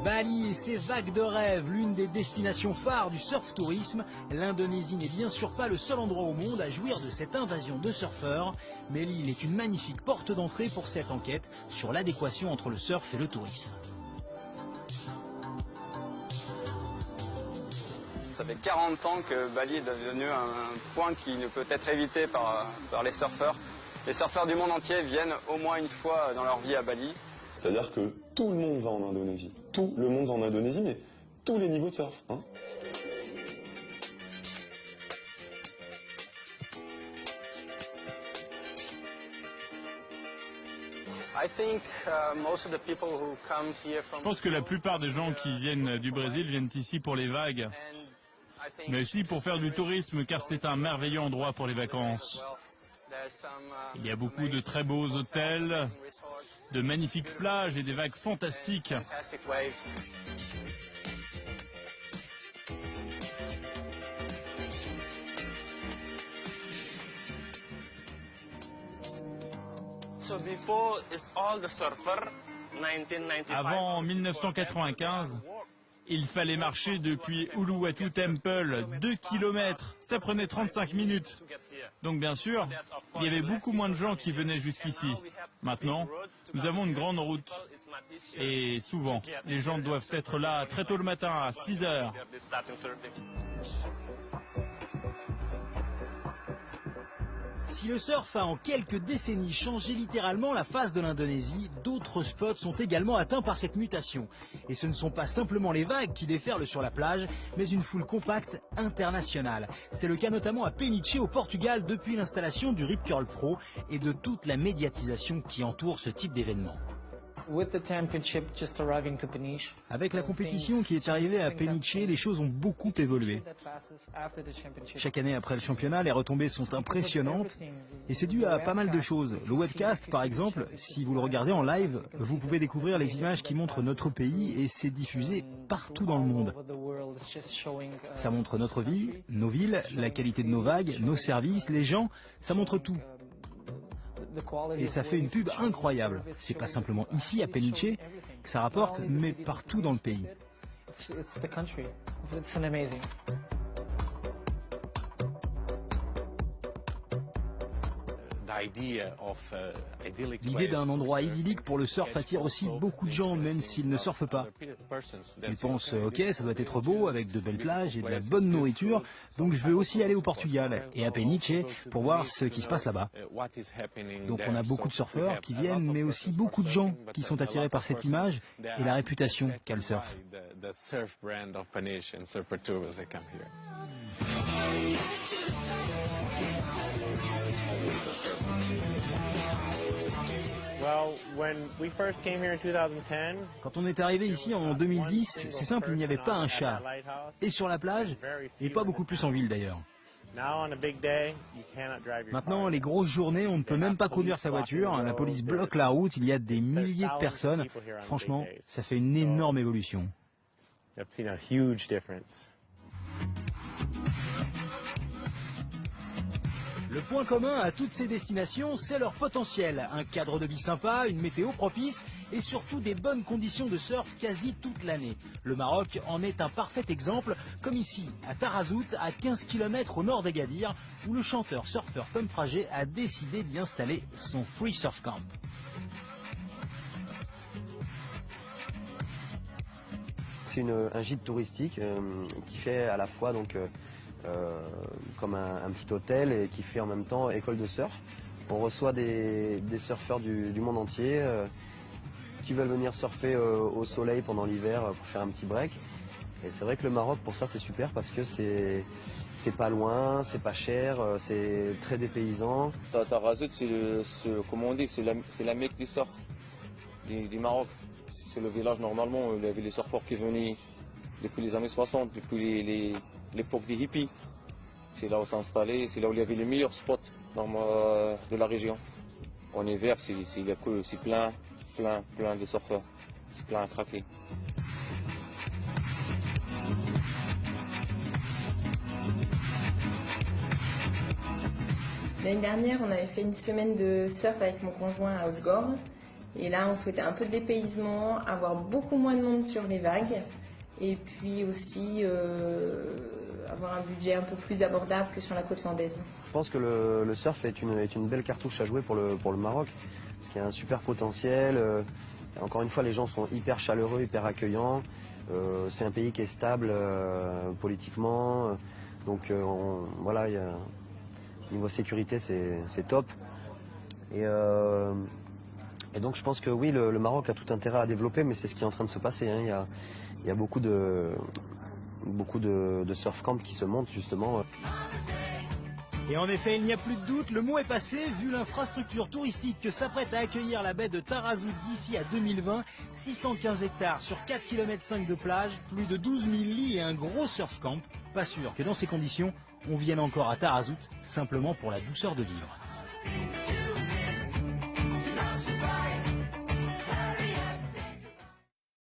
Bali et ses vagues de rêve, l'une des destinations phares du surf tourisme, l'Indonésie n'est bien sûr pas le seul endroit au monde à jouir de cette invasion de surfeurs, mais l'île est une magnifique porte d'entrée pour cette enquête sur l'adéquation entre le surf et le tourisme. Ça fait 40 ans que Bali est devenu un point qui ne peut être évité par les surfeurs. Les surfeurs du monde entier viennent au moins une fois dans leur vie à Bali. C'est-à-dire que tout le monde va en Indonésie. Tout le monde va en Indonésie, mais tous les niveaux de surf. Hein. Je pense que la plupart des gens qui viennent du Brésil viennent ici pour les vagues, mais aussi pour faire du tourisme, car c'est un merveilleux endroit pour les vacances. Il y a beaucoup de très beaux hôtels, de magnifiques plages et des vagues fantastiques. Avant 1995, il fallait marcher depuis Uluwatu Temple 2 km. Ça prenait 35 minutes. Donc bien sûr, il y avait beaucoup moins de gens qui venaient jusqu'ici. Maintenant, nous avons une grande route. Et souvent, les gens doivent être là très tôt le matin, à 6 heures. Si le surf a en quelques décennies changé littéralement la face de l'Indonésie, d'autres spots sont également atteints par cette mutation. Et ce ne sont pas simplement les vagues qui déferlent sur la plage, mais une foule compacte internationale. C'est le cas notamment à Peniche au Portugal depuis l'installation du Rip Curl Pro et de toute la médiatisation qui entoure ce type d'événement. Avec la compétition qui est arrivée à Peniche, les choses ont beaucoup évolué. Chaque année après le championnat, les retombées sont impressionnantes et c'est dû à pas mal de choses. Le webcast, par exemple, si vous le regardez en live, vous pouvez découvrir les images qui montrent notre pays et c'est diffusé partout dans le monde. Ça montre notre vie, nos villes, la qualité de nos vagues, nos services, les gens, ça montre tout. Et ça fait une pub incroyable. C'est pas simplement ici à Peniche que ça rapporte, mais partout dans le pays. L'idée d'un endroit idyllique pour le surf attire aussi beaucoup de gens, même s'ils ne surfent pas. Ils pensent, ok, ça doit être beau, avec de belles plages et de la bonne nourriture, donc je veux aussi aller au Portugal et à Peniche pour voir ce qui se passe là-bas. Donc on a beaucoup de surfeurs qui viennent, mais aussi beaucoup de gens qui sont attirés par cette image et la réputation qu'a le surf. Quand on est arrivé ici en 2010, c'est simple, il n'y avait pas un chat. Et sur la plage, et pas beaucoup plus en ville d'ailleurs. Maintenant, les grosses journées, on ne peut même pas conduire sa voiture, la police bloque la route, il y a des milliers de personnes. Franchement, ça fait une énorme évolution. Le point commun à toutes ces destinations, c'est leur potentiel. Un cadre de vie sympa, une météo propice et surtout des bonnes conditions de surf quasi toute l'année. Le Maroc en est un parfait exemple, comme ici, à Tarazout, à 15 km au nord d'Agadir, où le chanteur-surfeur Tom Frager a décidé d'y installer son Free Surf Camp. C'est un gîte touristique qui fait à la fois comme un petit hôtel et qui fait en même temps école de surf. On reçoit des surfeurs du monde entier qui veulent venir surfer au soleil pendant l'hiver pour faire un petit break. Et c'est vrai que le Maroc, pour ça, c'est super parce que c'est pas loin, c'est pas cher, c'est très dépaysant. Tarazout, comme on dit, c'est la Mecque du surf du Maroc. C'est le village, normalement, il y avait les surfeurs qui venaient depuis les années 60, depuis l'époque des hippies. C'est là où s'est installé, c'est là où il y avait les meilleurs spots de la région. En hiver, c'est plein de surfeurs, c'est plein à craquer. L'année dernière, on avait fait une semaine de surf avec mon conjoint à Osgore. Et là, on souhaitait un peu de dépaysement, avoir beaucoup moins de monde sur les vagues, et puis aussi avoir un budget un peu plus abordable que sur la côte landaise. Je pense que le surf est une belle cartouche à jouer pour le Maroc, parce qu'il y a un super potentiel. Encore une fois, les gens sont hyper chaleureux, hyper accueillants. C'est un pays qui est stable politiquement. Donc voilà, niveau sécurité, c'est top. Et donc je pense que oui, le Maroc a tout intérêt à développer, mais c'est ce qui est en train de se passer. Hein. Il y a beaucoup de surf camps qui se montent justement. Et en effet, il n'y a plus de doute, le mot est passé, vu l'infrastructure touristique que s'apprête à accueillir la baie de Tarazout d'ici à 2020, 615 hectares sur 4,5 km de plage, plus de 12 000 lits et un gros surf camp. Pas sûr que dans ces conditions, on vienne encore à Tarazout simplement pour la douceur de vivre.